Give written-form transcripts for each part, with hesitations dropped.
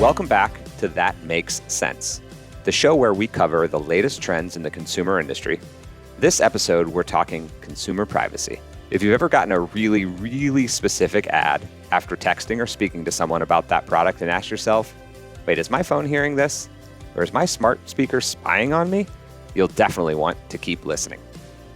Welcome back to That Makes Sense, the show where we cover the latest trends in the consumer industry. This episode, we're talking consumer privacy. If you've ever gotten a really, really specific ad after texting or speaking to someone about that product and asked yourself, wait, is my phone hearing this? Or is my smart speaker spying on me? You'll definitely want to keep listening.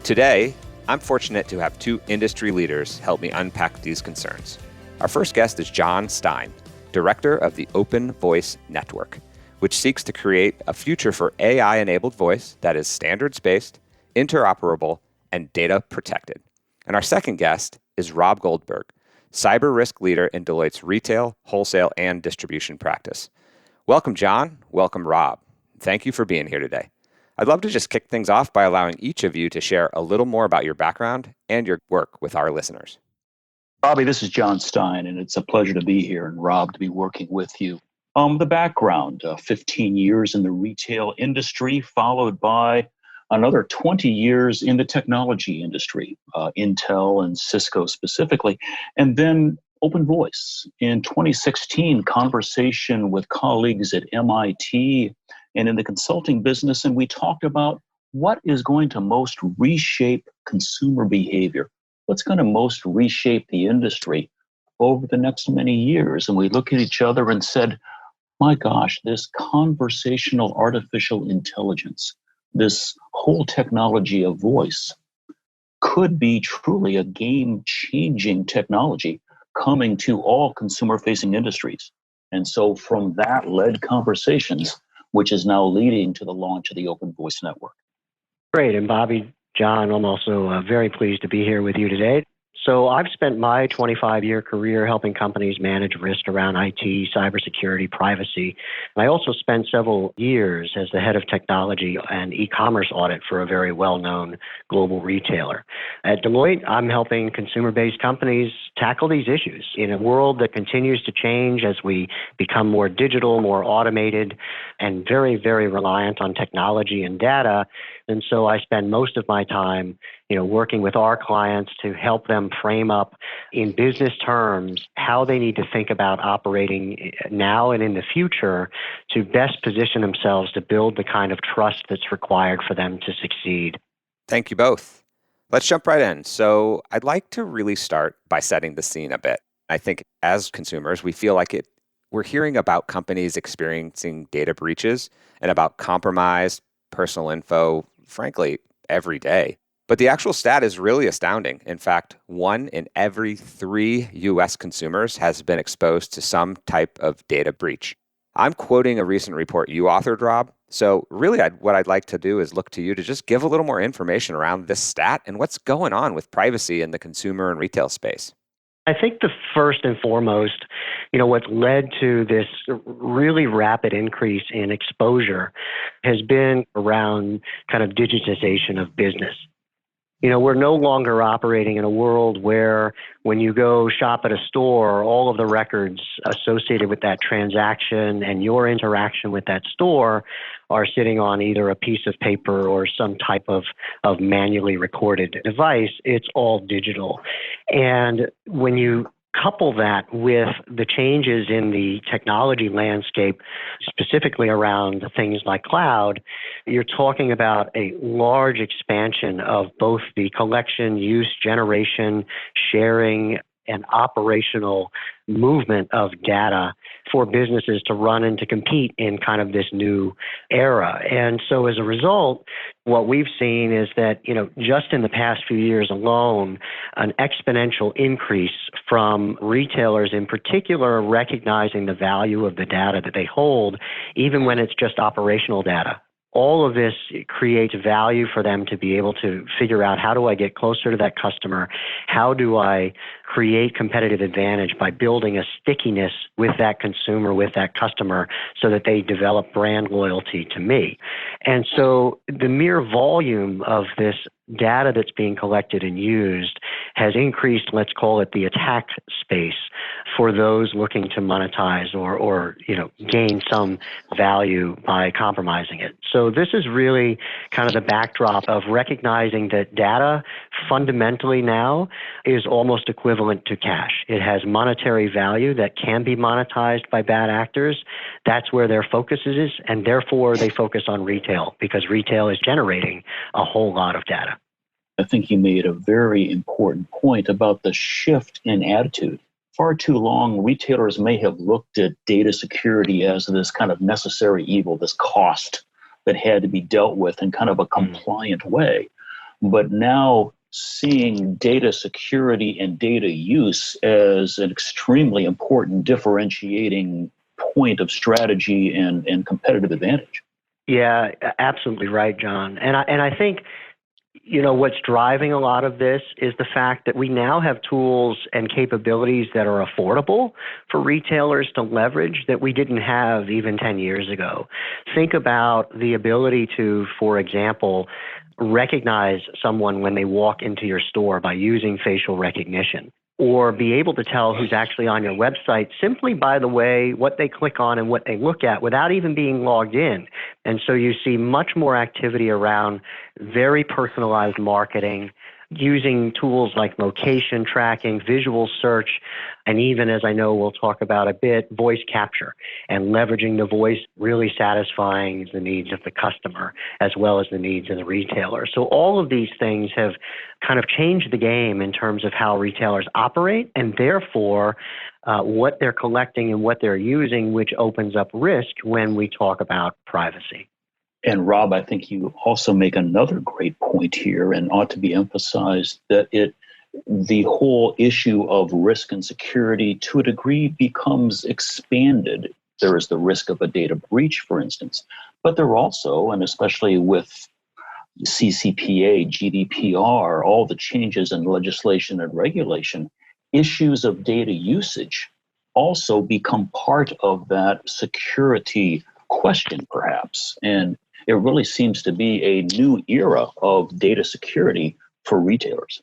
Today, I'm fortunate to have two industry leaders help me unpack these concerns. Our first guest is John Stein, director of the Open Voice Network, which seeks to create a future for AI-enabled voice that is standards-based, interoperable, and data protected. And our second guest is Rob Goldberg, cyber risk leader in Deloitte's retail, wholesale, and distribution practice. Welcome, John. Welcome, Rob. Thank you for being here today. I'd love to just kick things off by allowing each of you to share a little more about your background and your work with our listeners. Bobby, this is John Stein, and it's a pleasure to be here, and Rob, to be working with you. The background, 15 years in the retail industry, followed by another 20 years in the technology industry, Intel and Cisco specifically, and then Open Voice. In 2016, conversation with colleagues at MIT and in the consulting business, and we talked about what is going to most reshape consumer behavior, what's going to most reshape the industry over the next many years. And we looked at each other and said, my gosh, this conversational artificial intelligence, this whole technology of voice could be truly a game-changing technology coming to all consumer-facing industries. And so from that led conversations, which is now leading to the launch of the Open Voice Network. Great. And Bobby, John, I'm also very pleased to be here with you today. So I've spent my 25-year career helping companies manage risk around IT, cybersecurity, privacy. And I also spent several years as the head of technology and e-commerce audit for a very well-known global retailer. At Deloitte, I'm helping consumer-based companies tackle these issues in a world that continues to change as we become more digital, more automated, and very, very reliant on technology and data. And so I spend most of my time, working with our clients to help them frame up in business terms how they need to think about operating now and in the future to best position themselves to build the kind of trust that's required for them to succeed. Thank you both. Let's jump right in. So I'd like to really start by setting the scene a bit. I think as consumers, we feel like we're hearing about companies experiencing data breaches and about compromised personal info, frankly, every day. But the actual stat is really astounding. In fact, 1 in every 3 U.S. consumers has been exposed to some type of data breach. I'm quoting a recent report you authored, Rob. So really, what I'd like to do is look to you to just give a little more information around this stat and what's going on with privacy in the consumer and retail space. I think the first and foremost, what's led to this really rapid increase in exposure has been around kind of digitization of business. We're no longer operating in a world where when you go shop at a store, all of the records associated with that transaction and your interaction with that store are sitting on either a piece of paper or some type of manually recorded device. It's all digital. And when you couple that with the changes in the technology landscape, specifically around things like cloud, you're talking about a large expansion of both the collection, use, generation, sharing, and operational movement of data for businesses to run and to compete in kind of this new era. And so as a result, what we've seen is that, just in the past few years alone, an exponential increase from retailers in particular recognizing the value of the data that they hold, even when it's just operational data. All of this creates value for them to be able to figure out, how do I get closer to that customer? How do I create competitive advantage by building a stickiness with that consumer, with that customer, so that they develop brand loyalty to me? And so the mere volume of this data that's being collected and used has increased, let's call it the attack space, for those looking to monetize or gain some value by compromising it. So this is really kind of the backdrop of recognizing that data fundamentally now is almost equivalent to cash. It has monetary value that can be monetized by bad actors. That's where their focus is, and therefore they focus on retail because retail is generating a whole lot of data. I think you made a very important point about the shift in attitude. Far too long, retailers may have looked at data security as this kind of necessary evil, this cost that had to be dealt with in kind of a compliant way. But now seeing data security and data use as an extremely important differentiating point of strategy and competitive advantage. Yeah, absolutely right, John. And I think what's driving a lot of this is the fact that we now have tools and capabilities that are affordable for retailers to leverage that we didn't have even 10 years ago. Think about the ability to, for example, recognize someone when they walk into your store by using facial recognition, or be able to tell who's actually on your website simply by the way what they click on and what they look at without even being logged in. And so you see much more activity around very personalized marketing, using tools like location tracking, visual search, and even, as I know we'll talk about a bit, voice capture, and leveraging the voice, really satisfying the needs of the customer as well as the needs of the retailer. So all of these things have kind of changed the game in terms of how retailers operate, and therefore what they're collecting and what they're using, which opens up risk when we talk about privacy. And Rob, I think you also make another great point here and ought to be emphasized that the whole issue of risk and security to a degree becomes expanded. There is the risk of a data breach, for instance, but there are also, and especially with CCPA, GDPR, all the changes in legislation and regulation, issues of data usage also become part of that security question, perhaps. And it really seems to be a new era of data security for retailers.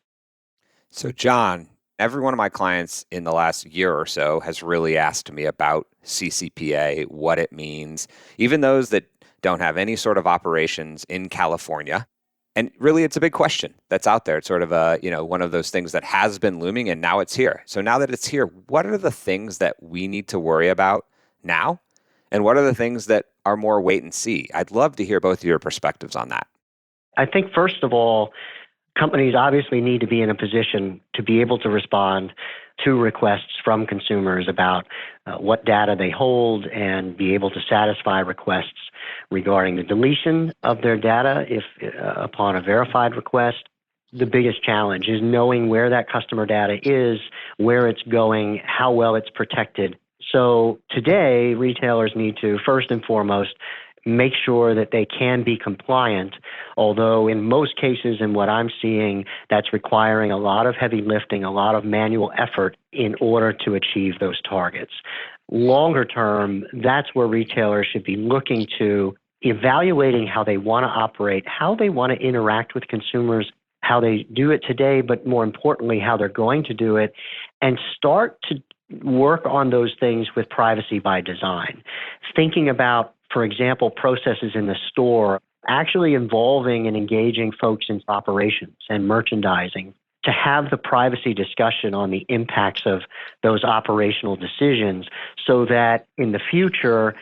So, John, every one of my clients in the last year or so has really asked me about CCPA, what it means, even those that don't have any sort of operations in California. And really, it's a big question that's out there. It's sort of one of those things that has been looming and now it's here. So now that it's here, what are the things that we need to worry about now? And what are the things that are more wait and see? I'd love to hear both of your perspectives on that. I think, first of all, companies obviously need to be in a position to be able to respond to requests from consumers about what data they hold and be able to satisfy requests regarding the deletion of their data if upon a verified request. The biggest challenge is knowing where that customer data is, where it's going, how well it's protected. So today, retailers need to, first and foremost, make sure that they can be compliant, although in most cases, in what I'm seeing, that's requiring a lot of heavy lifting, a lot of manual effort in order to achieve those targets. Longer term, that's where retailers should be looking to evaluating how they want to operate, how they want to interact with consumers, how they do it today, but more importantly, how they're going to do it, and start to work on those things with privacy by design. Thinking about, for example, processes in the store, actually involving and engaging folks in operations and merchandising to have the privacy discussion on the impacts of those operational decisions so that in the future,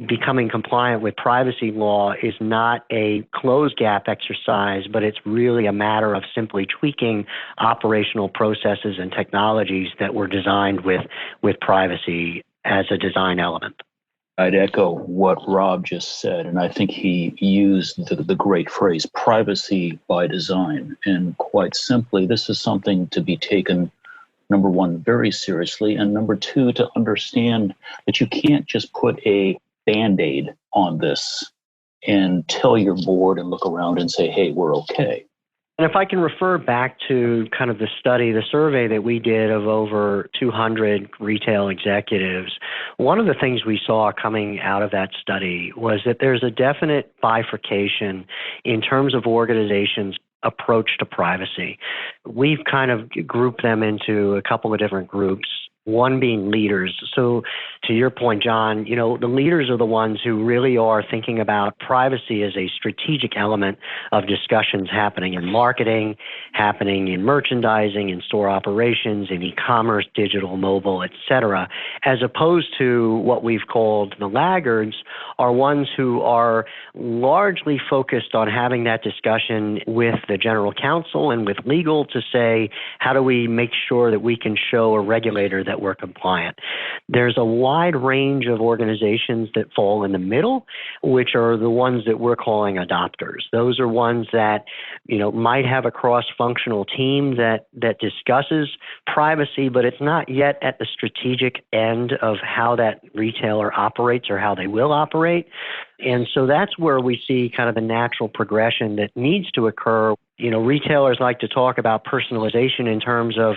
becoming compliant with privacy law is not a close gap exercise, but it's really a matter of simply tweaking operational processes and technologies that were designed with privacy as a design element. I'd echo what Rob just said, and I think he used the great phrase, privacy by design. And quite simply, this is something to be taken, number one, very seriously, and number two, to understand that you can't just put a Band-Aid on this until you're bored and look around and say, hey, we're okay. And if I can refer back to kind of the study, the survey that we did of over 200 retail executives, one of the things we saw coming out of that study was that there's a definite bifurcation in terms of organizations' approach to privacy. We've kind of grouped them into a couple of different groups. One being leaders. So to your point, John, the leaders are the ones who really are thinking about privacy as a strategic element of discussions happening in marketing, happening in merchandising, in store operations, in e-commerce, digital, mobile, et cetera, as opposed to what we've called the laggards are ones who are largely focused on having that discussion with the general counsel and with legal to say, how do we make sure that we can show a regulator that we're compliant? There's a wide range of organizations that fall in the middle, which are the ones that we're calling adopters. Those are ones that, might have a cross-functional team that discusses privacy, but it's not yet at the strategic end of how that retailer operates or how they will operate. And so that's where we see kind of the natural progression that needs to occur. Retailers like to talk about personalization in terms of,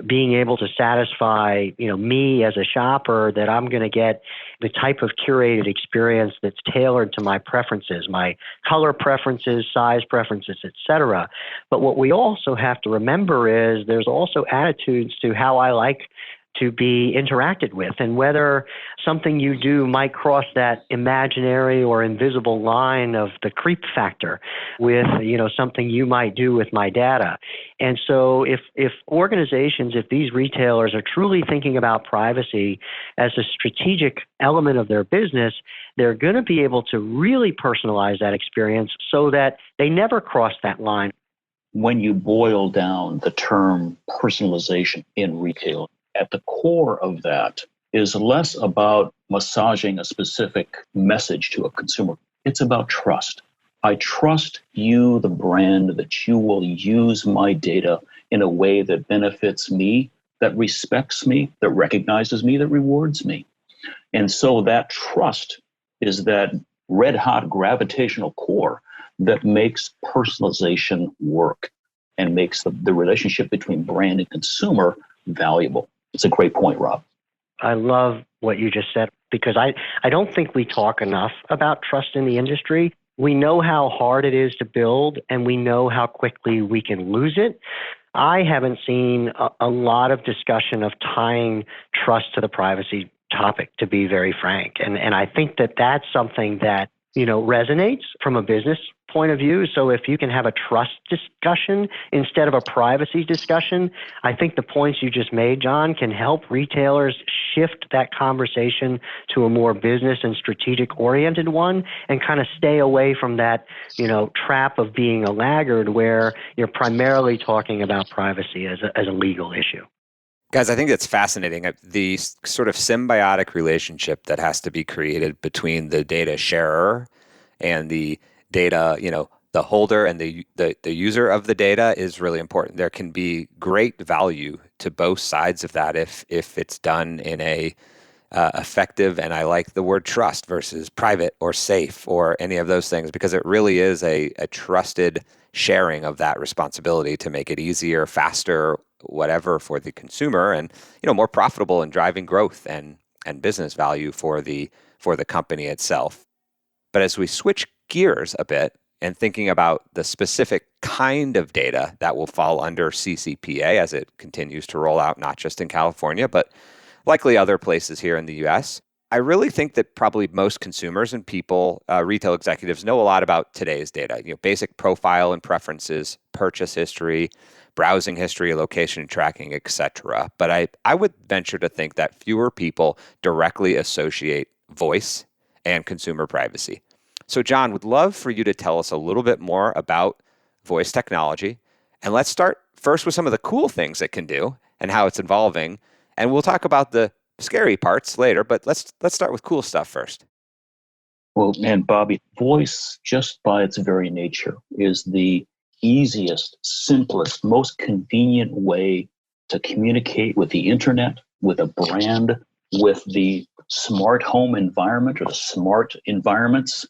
being able to satisfy, me as a shopper, that I'm going to get the type of curated experience that's tailored to my preferences, my color preferences, size preferences, et cetera. But what we also have to remember is there's also attitudes to how I like to be interacted with, and whether something you do might cross that imaginary or invisible line of the creep factor with, something you might do with my data. And so if organizations, if these retailers are truly thinking about privacy as a strategic element of their business, they're going to be able to really personalize that experience so that they never cross that line. When you boil down the term personalization in retail, at the core of that is less about massaging a specific message to a consumer. It's about trust. I trust you, the brand, that you will use my data in a way that benefits me, that respects me, that recognizes me, that rewards me. And so that trust is that red hot gravitational core that makes personalization work and makes the relationship between brand and consumer valuable. It's a great point, Rob. I love what you just said, because I don't think we talk enough about trust in the industry. We know how hard it is to build, and we know how quickly we can lose it. I haven't seen a lot of discussion of tying trust to the privacy topic, to be very frank. And I think that that's something that, resonates from a business point of view. So if you can have a trust discussion instead of a privacy discussion, I think the points you just made, John, can help retailers shift that conversation to a more business and strategic oriented one, and kind of stay away from that, trap of being a laggard where you're primarily talking about privacy as a legal issue. Guys, I think it's fascinating, the sort of symbiotic relationship that has to be created between the data sharer and the data, the holder and the user of the data is really important. There can be great value to both sides of that if it's done in a effective, and I like the word trust versus private or safe or any of those things, because it really is a trusted sharing of that responsibility to make it easier, faster, whatever for the consumer, and more profitable and driving growth and business value for the company itself. But as we switch gears a bit and thinking about the specific kind of data that will fall under CCPA as it continues to roll out, not just in California, but likely other places here in the US, I really think that probably most consumers and people, retail executives, know a lot about today's data, basic profile and preferences, purchase history, browsing history, location tracking, etc. But I would venture to think that fewer people directly associate voice and consumer privacy. So John, would love for you to tell us a little bit more about voice technology. And let's start first with some of the cool things it can do and how it's evolving. And we'll talk about the scary parts later, but let's start with cool stuff first. Well, and Bobby, voice, just by its very nature, is the easiest, simplest, most convenient way to communicate with the internet, with a brand, with the smart home environment or the smart environments.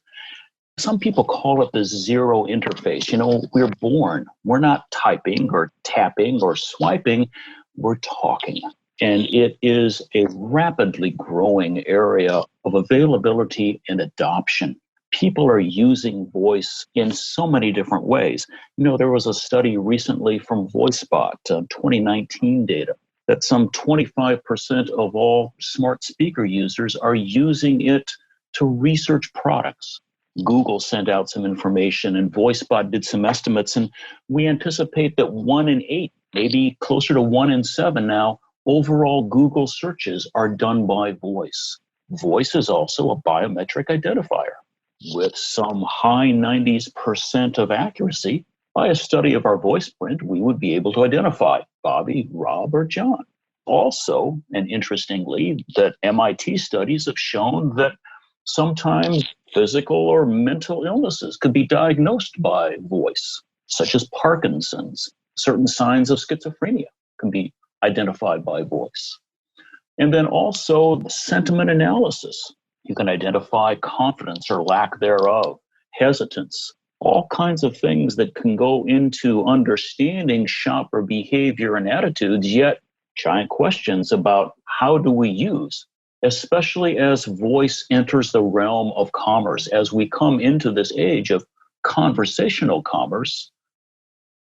Some people call it the zero interface. We're born. We're not typing or tapping or swiping. We're talking. And it is a rapidly growing area of availability and adoption. People are using voice in so many different ways. There was a study recently from VoiceBot, 2019 data, that some 25% of all smart speaker users are using it to research products. Google sent out some information and VoiceBot did some estimates, and we anticipate that 1 in 8, maybe closer to 1 in 7 now, overall Google searches are done by voice. Voice is also a biometric identifier with some high 90% of accuracy. By a study of our voice print, we would be able to identify Bobby, Rob, or John. Also, and interestingly, that MIT studies have shown that sometimes physical or mental illnesses could be diagnosed by voice, such as Parkinson's. Certain signs of schizophrenia can be identified by voice. And then also the sentiment analysis. You can identify confidence or lack thereof, hesitance, all kinds of things that can go into understanding shopper behavior and attitudes, yet giant questions about how do we use, especially as voice enters the realm of commerce, as we come into this age of conversational commerce.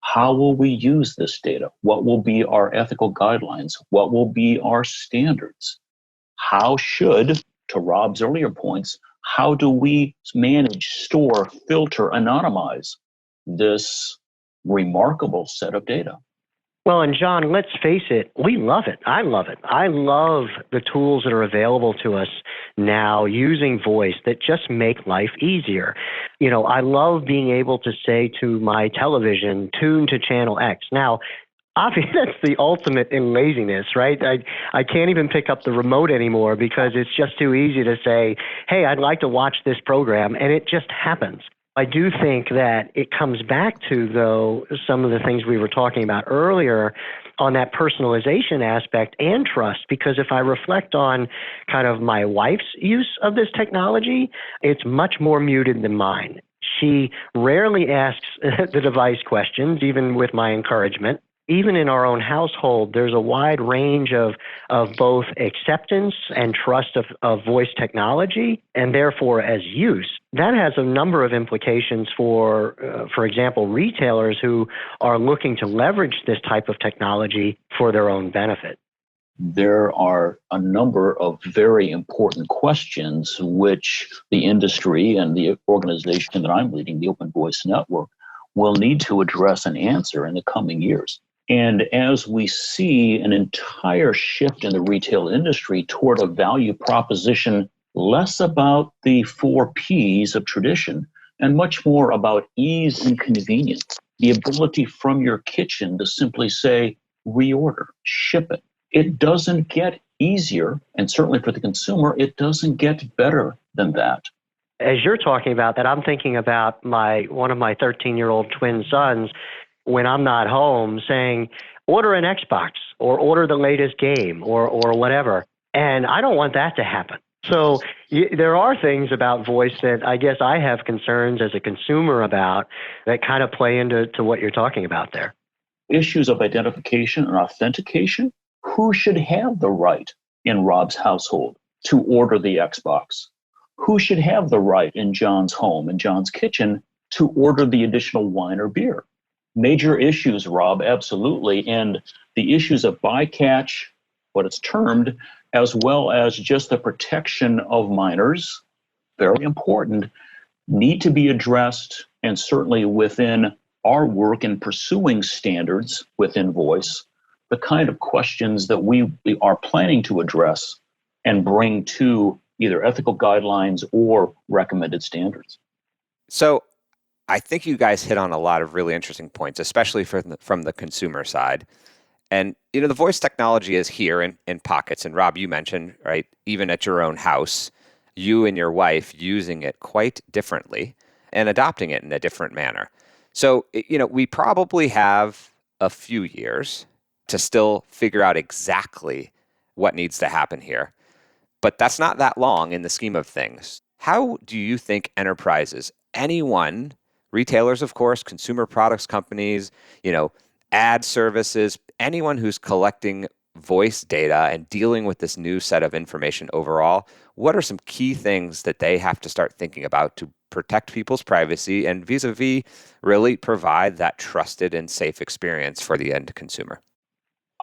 How will we use this data? What will be our ethical guidelines? What will be our standards? How should, to Rob's earlier points, how do we manage, store, filter, anonymize this remarkable set of data? Well, and John, let's face it, we love it. I love it. I love the tools that are available to us now using voice that just make life easier. You know, I love being able to say to my television, tune to channel X. Now, obviously, that's the ultimate in laziness, right? I can't even pick up the remote anymore because it's just too easy to say, hey, I'd like to watch this program, and it just happens. I do think that it comes back to, though, some of the things we were talking about earlier on that personalization aspect and trust, because if I reflect on kind of my wife's use of this technology, it's much more muted than mine. She rarely asks the device questions, even with my encouragement. Even in our own household, there's a wide range of both acceptance and trust of voice technology, and therefore as use. That has a number of implications for example, retailers who are looking to leverage this type of technology for their own benefit. There are a number of very important questions which the industry and the organization that I'm leading, the Open Voice Network, will need to address and answer in the coming years. And as we see an entire shift in the retail industry toward a value proposition less about the 4 Ps of tradition and much more about ease and convenience, the ability from your kitchen to simply say, reorder, ship it. It doesn't get easier, and certainly for the consumer, it doesn't get better than that. As you're talking about that, I'm thinking about one of my 13-year-old twin sons, when I'm not home, saying, order an Xbox or order the latest game or whatever. And I don't want that to happen. So there are things about voice that I guess I have concerns as a consumer about that kind of play into what you're talking about there. Issues of identification and authentication. Who should have the right in Rob's household to order the Xbox? Who should have the right in John's home, in John's kitchen, to order the additional wine or beer? Major issues, Rob, absolutely. And the issues of bycatch, what it's termed, as well as just the protection of minors, very important, need to be addressed, and certainly within our work in pursuing standards within voice, the kind of questions that we are planning to address and bring to either ethical guidelines or recommended standards. So I think you guys hit on a lot of really interesting points, especially from the consumer side. And, you know, the voice technology is here in pockets. And Rob, you mentioned, right, even at your own house, you and your wife using it quite differently and adopting it in a different manner. So, you know, we probably have a few years to still figure out exactly what needs to happen here. But that's not that long in the scheme of things. How do you think enterprises, anyone, retailers, of course, consumer products companies, you know, ad services, anyone who's collecting voice data and dealing with this new set of information overall, what are some key things that they have to start thinking about to protect people's privacy and vis-a-vis really provide that trusted and safe experience for the end consumer?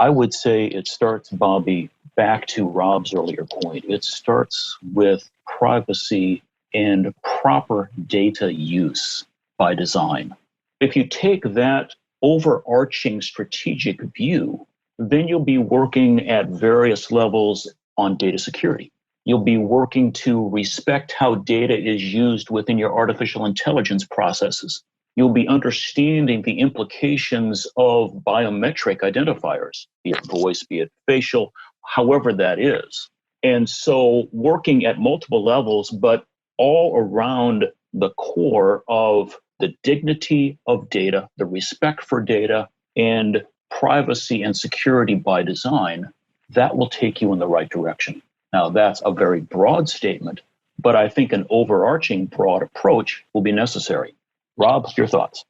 I would say it starts, Bobby, back to Rob's earlier point. It starts with privacy and proper data use by design. If you take that overarching strategic view, then you'll be working at various levels on data security. You'll be working to respect how data is used within your artificial intelligence processes. You'll be understanding the implications of biometric identifiers, be it voice, be it facial, however that is. And so working at multiple levels, but all around the core of the dignity of data, the respect for data, and privacy and security by design, that will take you in the right direction. Now, that's a very broad statement, but I think an overarching broad approach will be necessary. Rob, your thoughts?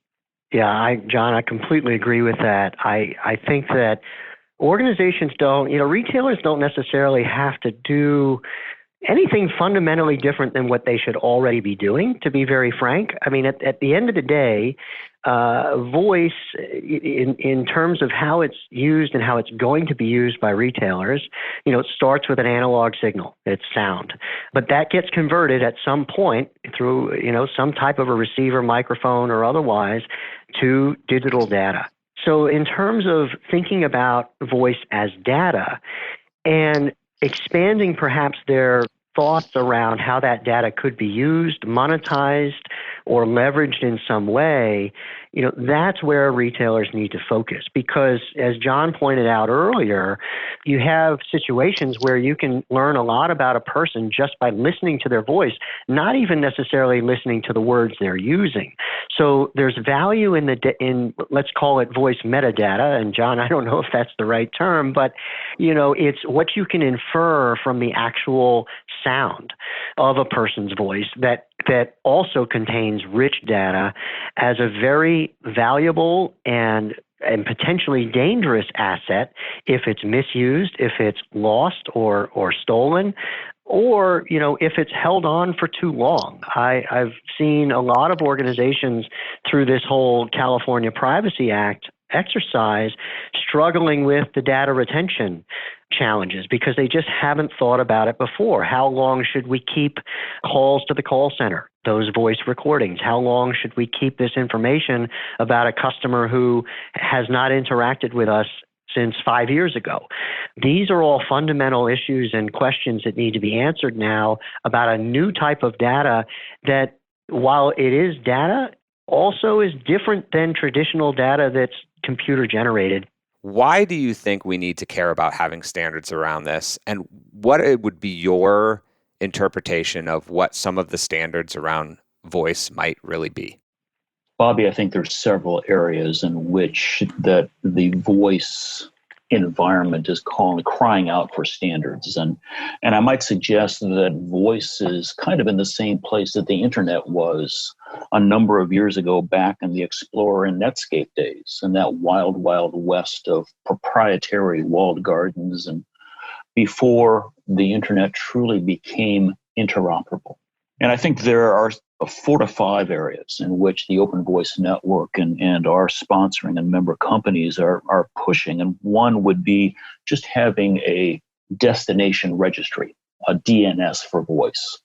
Yeah, John, I completely agree with that. I think that organizations retailers don't necessarily have to do anything fundamentally different than what they should already be doing, to be very frank. I mean, at the end of the day, voice, in terms of how it's used and how it's going to be used by retailers, it starts with an analog signal. It's sound. But that gets converted at some point through, some type of a receiver, microphone, or otherwise to digital data. So in terms of thinking about voice as data and expanding perhaps their thoughts around how that data could be used, monetized, or leveraged in some way, that's where retailers need to focus. Because as John pointed out earlier, you have situations where you can learn a lot about a person just by listening to their voice, not even necessarily listening to the words they're using. So there's value in let's call it voice metadata. And John, I don't know if that's the right term, but it's what you can infer from the actual sound of a person's voice that also contains rich data as a very valuable and potentially dangerous asset if it's misused, if it's lost or stolen, or if it's held on for too long. I've seen a lot of organizations through this whole California Privacy Act exercise struggling with the data retention challenges because they just haven't thought about it before. How long should we keep calls to the call center, those voice recordings? How long should we keep this information about a customer who has not interacted with us since 5 years ago? These are all fundamental issues and questions that need to be answered now about a new type of data that, while it is data, also is different than traditional data that's computer generated. Why do you think we need to care about having standards around this? And what it would be your interpretation of what some of the standards around voice might really be? Bobby, I think there's several areas in which that the voice environment is crying out for standards. And I might suggest that voice is kind of in the same place that the internet was a number of years ago, back in the Explorer and Netscape days, and that wild, wild west of proprietary walled gardens, and before the internet truly became interoperable. And I think there are 4 to 5 areas in which the Open Voice Network and our sponsoring and member companies are pushing. And one would be just having a destination registry, a DNS for voice.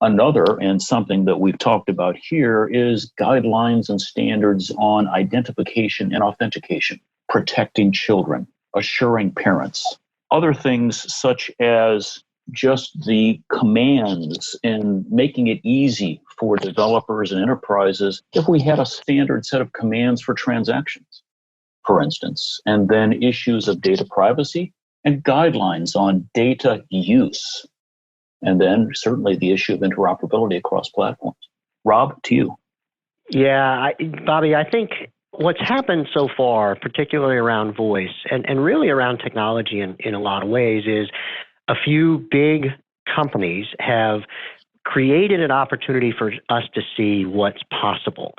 Another, and something that we've talked about here, is guidelines and standards on identification and authentication, protecting children, assuring parents. Other things such as just the commands and making it easy for developers and enterprises if we had a standard set of commands for transactions, for instance, and then issues of data privacy and guidelines on data use. And then certainly the issue of interoperability across platforms. Rob, to you. Yeah, Bobby, I think what's happened so far, particularly around voice and really around technology in a lot of ways, is a few big companies have created an opportunity for us to see what's possible.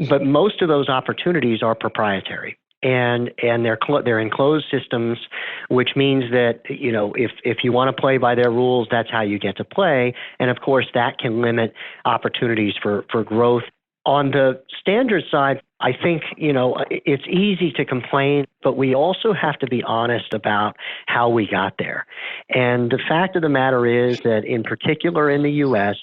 But most of those opportunities are proprietary. And they're enclosed systems, which means that if you want to play by their rules, that's how you get to play. And of course, that can limit opportunities for growth On the standard side, I think, it's easy to complain, but we also have to be honest about how we got there. And the fact of the matter is that in particular in the U.S.,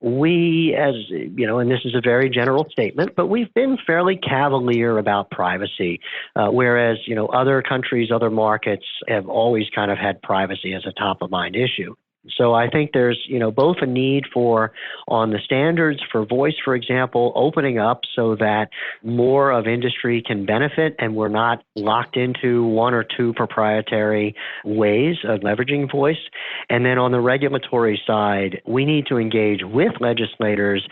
we, and this is a very general statement, but we've been fairly cavalier about privacy, whereas, other countries, other markets have always kind of had privacy as a top of mind issue. So I think there's, both a need for, on the standards for voice, for example, opening up so that more of industry can benefit and we're not locked into one or two proprietary ways of leveraging voice. And then on the regulatory side, we need to engage with legislators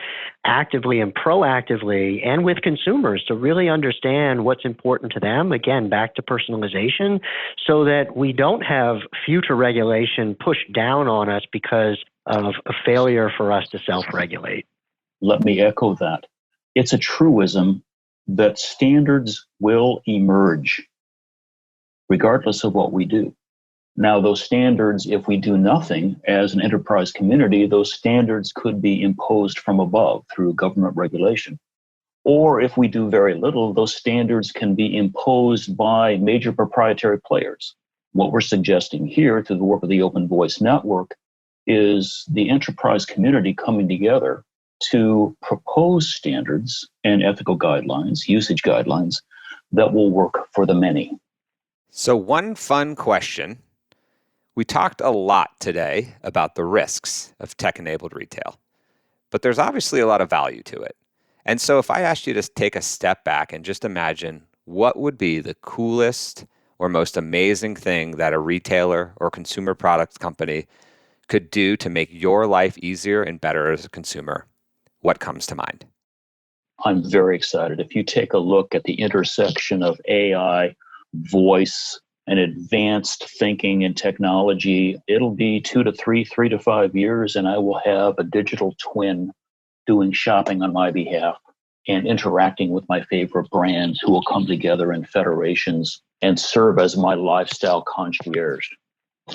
actively and proactively and with consumers to really understand what's important to them. Again, back to personalization, so that we don't have future regulation pushed down on us because of a failure for us to self-regulate. Let me echo that. It's a truism that standards will emerge regardless of what we do. Now, those standards, if we do nothing as an enterprise community, those standards could be imposed from above through government regulation. Or if we do very little, those standards can be imposed by major proprietary players. What we're suggesting here through the work of the Open Voice Network is the enterprise community coming together to propose standards and ethical guidelines, usage guidelines, that will work for the many. So one fun question. We talked a lot today about the risks of tech-enabled retail, but there's obviously a lot of value to it. And so if I asked you to take a step back and just imagine what would be the coolest or most amazing thing that a retailer or consumer products company could do to make your life easier and better as a consumer, what comes to mind? I'm very excited. If you take a look at the intersection of AI, voice, and advanced thinking and technology, it'll be 2 to 3 to 5 years, and I will have a digital twin doing shopping on my behalf and interacting with my favorite brands who will come together in federations and serve as my lifestyle concierge.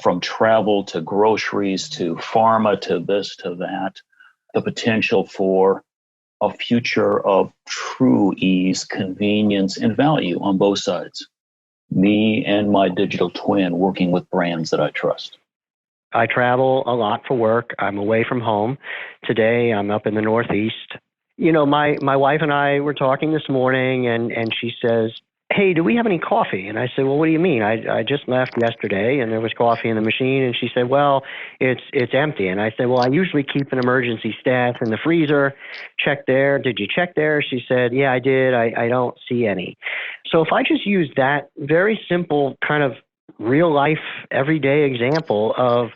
From travel to groceries to pharma to this to that, the potential for a future of true ease, convenience, and value on both sides. Me and my digital twin working with brands that I trust. I travel a lot for work. I'm away from home. Today, I'm up in the Northeast. My wife and I were talking this morning, and she says, "Hey, do we have any coffee?" And I said, "Well, what do you mean? I just left yesterday and there was coffee in the machine." And she said, "Well, it's empty." And I said, "Well, I usually keep an emergency stash in the freezer. Check there. Did you check there?" She said, "Yeah, I did. I don't see any." So if I just use that very simple kind of real life, everyday example of,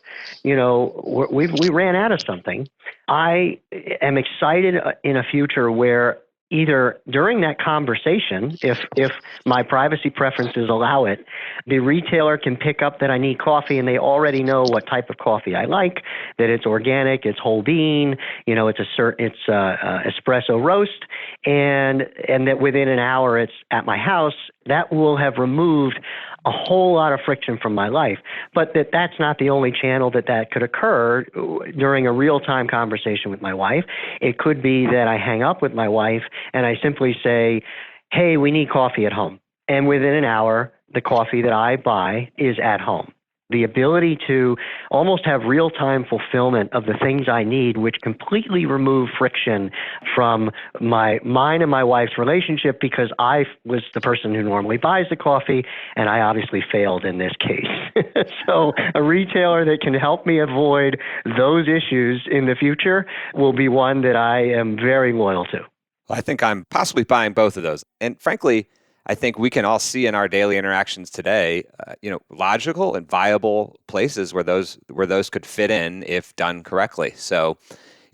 we ran out of something, I am excited in a future where either during that conversation, if my privacy preferences allow it, the retailer can pick up that I need coffee and they already know what type of coffee I like, that it's organic, it's whole bean, it's espresso roast, and that within an hour it's at my house. That will have removed a whole lot of friction from my life. But that's not the only channel that could occur during a real-time conversation with my wife. It could be that I hang up with my wife and I simply say, "Hey, we need coffee at home." And within an hour, the coffee that I buy is at home. The ability to almost have real-time fulfillment of the things I need, which completely remove friction from mine and my wife's relationship, because I was the person who normally buys the coffee, and I obviously failed in this case. So a retailer that can help me avoid those issues in the future will be one that I am very loyal to. Well, I think I'm possibly buying both of those. And frankly, I think we can all see in our daily interactions today, logical and viable places where those could fit in if done correctly. So,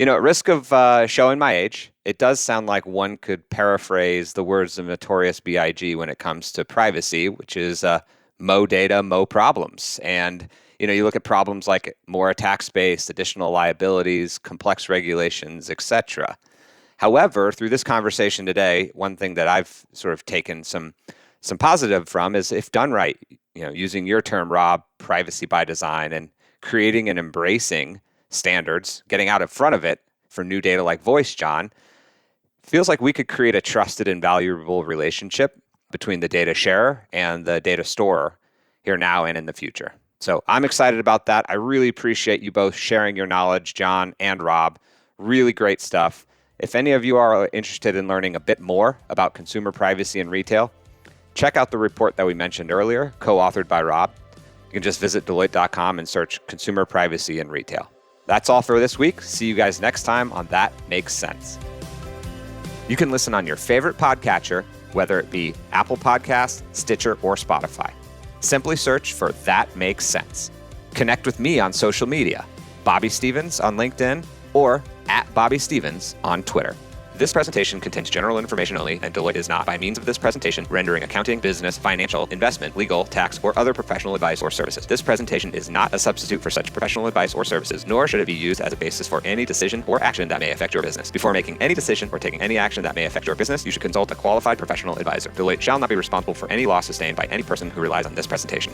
at risk of showing my age, it does sound like one could paraphrase the words of Notorious B.I.G. when it comes to privacy, which is mo data, mo problems. And, you look at problems like more attack space, additional liabilities, complex regulations, etc. However, through this conversation today, one thing that I've sort of taken some positive from is, if done right, using your term, Rob, privacy by design, and creating and embracing standards, getting out in front of it for new data like voice, John, Feels like we could create a trusted and valuable relationship between the data sharer and the data storer here now and in the future. So I'm excited about that. I really appreciate you both sharing your knowledge, John and Rob. Really great stuff. If any of you are interested in learning a bit more about consumer privacy in retail, check out the report that we mentioned earlier, co-authored by Rob. You can just visit Deloitte.com and search Consumer Privacy in Retail. That's all for this week. See you guys next time on That Makes Sense. You can listen on your favorite podcatcher, whether it be Apple Podcasts, Stitcher, or Spotify. Simply search for That Makes Sense. Connect with me on social media, Bobby Stevens on LinkedIn or @BobbyStevens on Twitter. This presentation contains general information only, and Deloitte is not, by means of this presentation, rendering accounting, business, financial, investment, legal, tax, or other professional advice or services. This presentation is not a substitute for such professional advice or services, nor should it be used as a basis for any decision or action that may affect your business. Before making any decision or taking any action that may affect your business, you should consult a qualified professional advisor. Deloitte shall not be responsible for any loss sustained by any person who relies on this presentation.